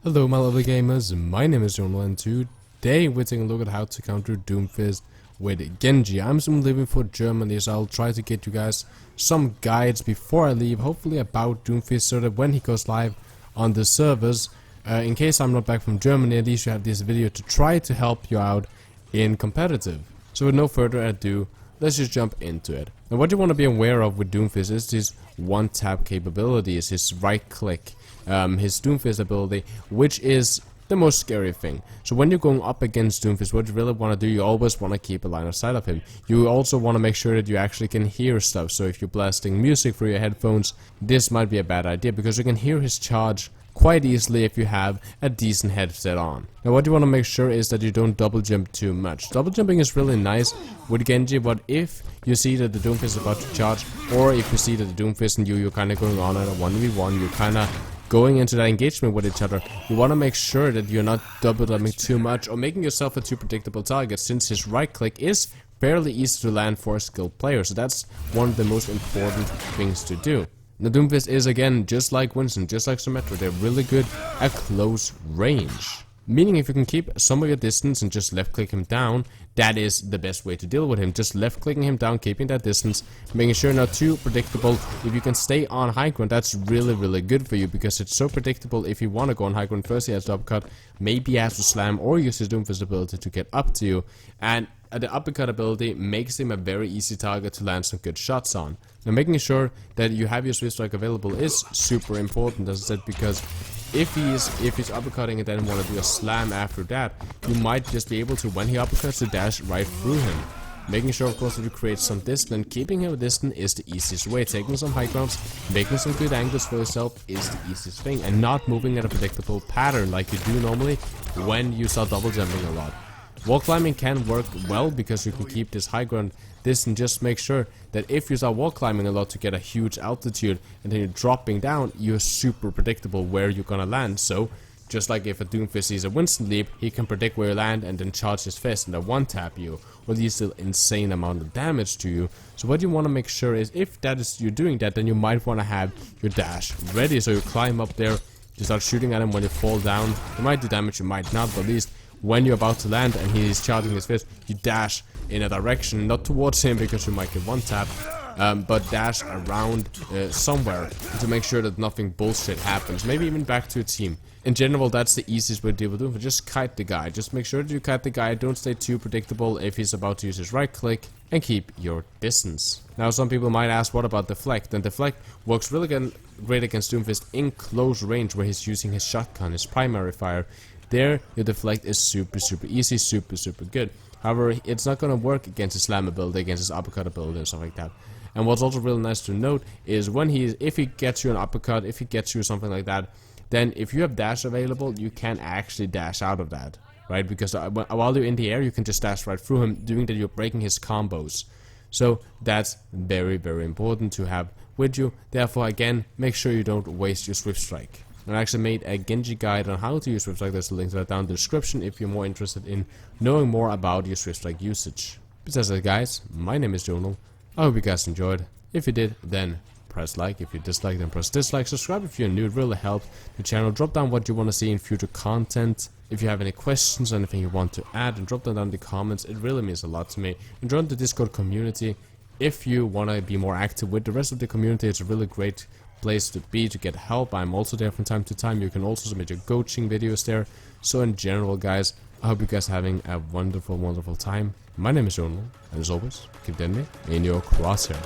Hello my lovely gamers, my name is Jonal and today we're taking a look at how to counter Doomfist with Genji. I'm soon leaving for Germany, so I'll try to get you guys some guides before I leave, hopefully about Doomfist, so that when he goes live on the servers, in case I'm not back from Germany, at least you have this video to try to help you out in competitive. So with no further ado, let's just jump into it. Now what you want to be aware of with Doomfist is his one-tap capabilities, his right-click, his Doomfist ability, which is the most scary thing. So when you're going up against Doomfist, what you really want to do, you always want to keep a line of sight of him. You also want to make sure that you actually can hear stuff. So if you're blasting music through your headphones, this might be a bad idea, because you can hear his charge quite easily if you have a decent headset on. Now what you want to make sure is that you don't double jump too much. Double jumping is really nice with Genji, but if you see that the Doomfist is about to charge, or if you see that the Doomfist and you're kind of going on at a 1v1, you're kind of going into that engagement with each other, you want to make sure that you're not double jumping too much or making yourself a too predictable target, since his right click is fairly easy to land for a skilled player. So that's one of the most important things to do. The Doomfist is, again, just like Winston, just like Symmetra, they're really good at close range. Meaning if you can keep some of your distance and just left click him down, that is the best way to deal with him. Just left clicking him down, keeping that distance, making sure not too predictable. If you can stay on high ground, that's really good for you, because it's so predictable. If you want to go on high ground, first he has to uppercut, maybe he has to slam or use his Doomfist ability to get up to you, and the uppercut ability makes him a very easy target to land some good shots on. Now making sure that you have your Swift Strike available is super important, as I said, because if he's uppercutting and then want to do a slam after that, you might just be able to, when he uppercuts, to dash right through him. Making sure, of course, that you create some distance. Keeping him distant is the easiest way. Taking some high grounds, making some good angles for yourself is the easiest thing, and not moving at a predictable pattern like you do normally when you start double jumping a lot. Wall climbing can work well because you can keep this high ground distance. Just make sure that if you start wall climbing a lot to get a huge altitude and then you're dropping down, you're super predictable where you're gonna land. So just like if a Doomfist sees a Winston leap, he can predict where you land and then charge his fist and then one tap you, or deal still insane amount of damage to you. So what you want to make sure is, if that is you're doing that, then you might want to have your dash ready, so you climb up there, you start shooting at him. When you fall down, you might do damage, you might not, but at least when you're about to land and he's charging his fist, you dash in a direction, not towards him because you might get one tap, but dash around somewhere to make sure that nothing bullshit happens. Maybe even back to a team. In general, that's the easiest way to deal with Doom. Just kite the guy. Just make sure that you kite the guy. Don't stay too predictable if he's about to use his right click, and keep your distance. Now some people might ask, what about deflect? And deflect works really great against Doomfist in close range, where he's using his shotgun, his primary fire. There, your deflect is super easy, super good. However, it's not gonna work against his slam ability, against his uppercut ability, and stuff like that. And what's also really nice to note is if he gets you an uppercut, if he gets you something like that, then if you have dash available, you can actually dash out of that, right? Because while you're in the air, you can just dash right through him, doing that you're breaking his combos. So that's very important to have with you. Therefore, again, make sure you don't waste your Swift Strike. I actually made a Genji guide on how to use Swift Strike. There's a link to that down in the description if you're more interested in knowing more about your Swift Strike usage. Besides that, guys, my name is Jonal. I hope you guys enjoyed. If you did, then press like. If you dislike, then press dislike. Subscribe if you're new, it really helps the channel. Drop down what you want to see in future content. If you have any questions or anything you want to add, and drop them down in the comments. It really means a lot to me. And join the Discord community if you want to be more active with the rest of the community. It's a really great place to be, to get help. I'm also there from time to time. You can also submit your coaching videos there. So in general, guys, I hope you guys are having a wonderful time. My name is Jonal, and as always, keep me in your crosshair.